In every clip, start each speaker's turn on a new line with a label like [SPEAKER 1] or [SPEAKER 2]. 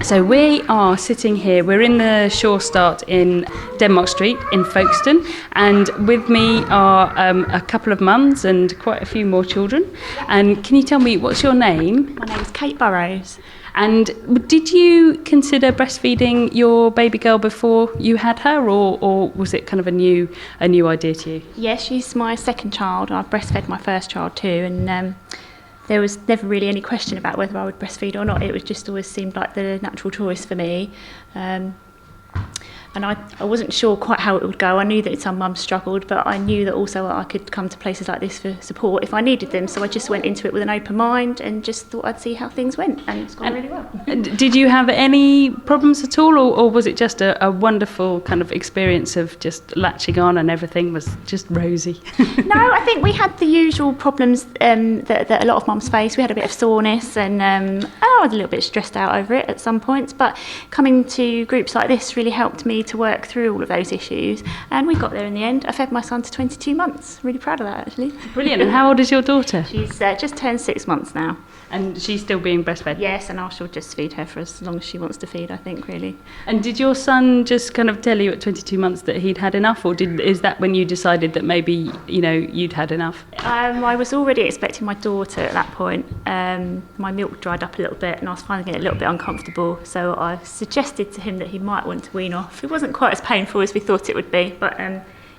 [SPEAKER 1] So we are sitting here, we're in the Shore Start in Denmark Street in Folkestone, and with me are a couple of mums and quite a few more children. And can you tell me, what's your name?
[SPEAKER 2] My name's Kate Burrows.
[SPEAKER 1] And did you consider breastfeeding your baby girl before you had her, or was it kind of a new idea to you?
[SPEAKER 2] Yeah, she's my second child. I breastfed my first child too, and there was never really any question about whether I would breastfeed or not. It was just always seemed like the natural choice for me. And I wasn't sure quite how it would go. I knew that some mums struggled, but I knew that also I could come to places like this for support if I needed them. So I just went into it with an open mind and just thought I'd see how things went, and it's gone really well.
[SPEAKER 1] Did you have any problems at all, or was it just a wonderful kind of experience of just latching on and everything was just rosy?
[SPEAKER 2] No, I think we had the usual problems that a lot of mums face. We had a bit of soreness, and I was a little bit stressed out over it at some points, but coming to groups like this really helped me to work through all of those issues, and we got there in the end. I fed my son to 22 months. Really proud of that, actually.
[SPEAKER 1] Brilliant. And how old is your daughter?
[SPEAKER 2] She's just turned 6 months now.
[SPEAKER 1] And she's still being breastfed?
[SPEAKER 2] Yes, and I shall just feed her for as long as she wants to feed, I think, really.
[SPEAKER 1] And did your son just kind of tell you at 22 months that he'd had enough, or is that when you decided that maybe, you'd had enough?
[SPEAKER 2] I was already expecting my daughter at that point. My milk dried up a little bit and I was finding it a little bit uncomfortable, so I suggested to him that he might want to wean off. It wasn't quite as painful as we thought it would be, but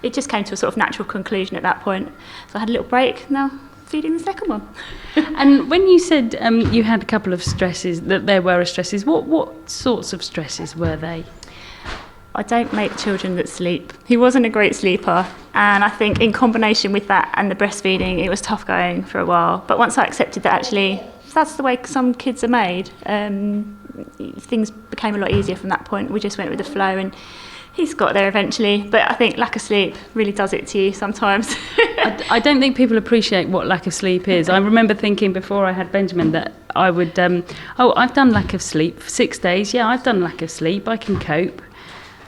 [SPEAKER 2] it just came to a sort of natural conclusion at that point. So I had a little break, now feeding the second one.
[SPEAKER 1] And when you said you had a couple of stresses, that there were stresses, what sorts of stresses were they?
[SPEAKER 2] I don't make children that sleep. He wasn't a great sleeper, and I think in combination with that and the breastfeeding, it was tough going for a while. But once I accepted that actually that's the way some kids are made, things became a lot easier from that point. We just went with the flow, and he's got there eventually. But I think lack of sleep really does it to you sometimes.
[SPEAKER 1] I don't think people appreciate what lack of sleep is. I remember thinking before I had Benjamin that I would, I've done lack of sleep for 6 days. Yeah, I've done lack of sleep. I can cope.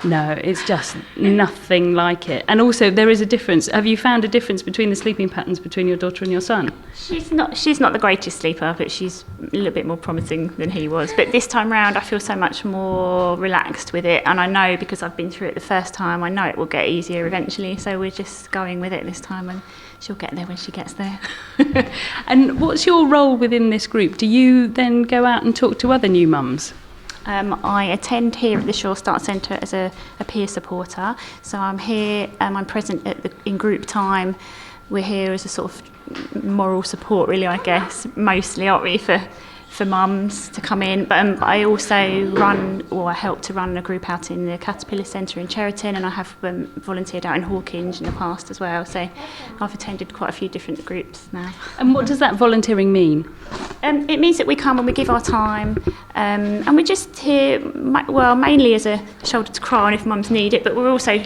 [SPEAKER 1] No, it's just nothing like it. And also, there is a difference. Have you found a difference between the sleeping patterns between your daughter and your son?
[SPEAKER 2] She's not the greatest sleeper, but she's a little bit more promising than he was. But this time round, I feel so much more relaxed with it. And I know, because I've been through it the first time, I know it will get easier eventually. So we're just going with it this time, and she'll get there when she gets there.
[SPEAKER 1] And what's your role within this group? Do you then go out and talk to other new mums?
[SPEAKER 2] I attend here at the Shore Start Centre as a peer supporter. So I'm here, I'm present in group time. We're here as a sort of moral support, really, I guess, mostly, aren't we, for mums to come in. But I also I help to run a group out in the Caterpillar Centre in Cheriton, and I have volunteered out in Hawkinge in the past as well. So I've attended quite a few different groups now.
[SPEAKER 1] And what does that volunteering mean?
[SPEAKER 2] It means that we come and we give our time, and we're just here, mainly as a shoulder to cry on if mums need it, but we're also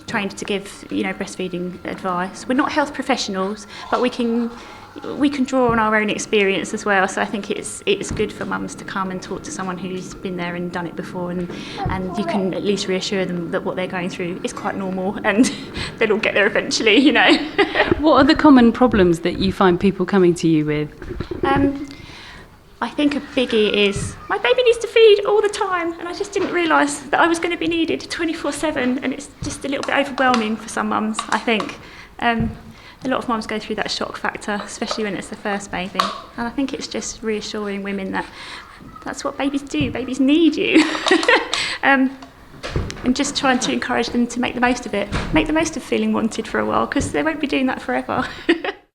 [SPEAKER 2] trained to give, breastfeeding advice. We're not health professionals, but we can draw on our own experience as well. So I think it's good for mums to come and talk to someone who's been there and done it before, and you can at least reassure them that what they're going through is quite normal, and they'll all get there eventually,
[SPEAKER 1] What are the common problems that you find people coming to you with?
[SPEAKER 2] I think a biggie is my baby needs to feed all the time, and I just didn't realise that I was going to be needed 24/7, and it's just a little bit overwhelming for some mums, I think. A lot of mums go through that shock factor, especially when it's the first baby, and I think it's just reassuring women that that's what babies do. Babies need you. And just trying to encourage them to make the most of it, make the most of feeling wanted for a while, because they won't be doing that forever.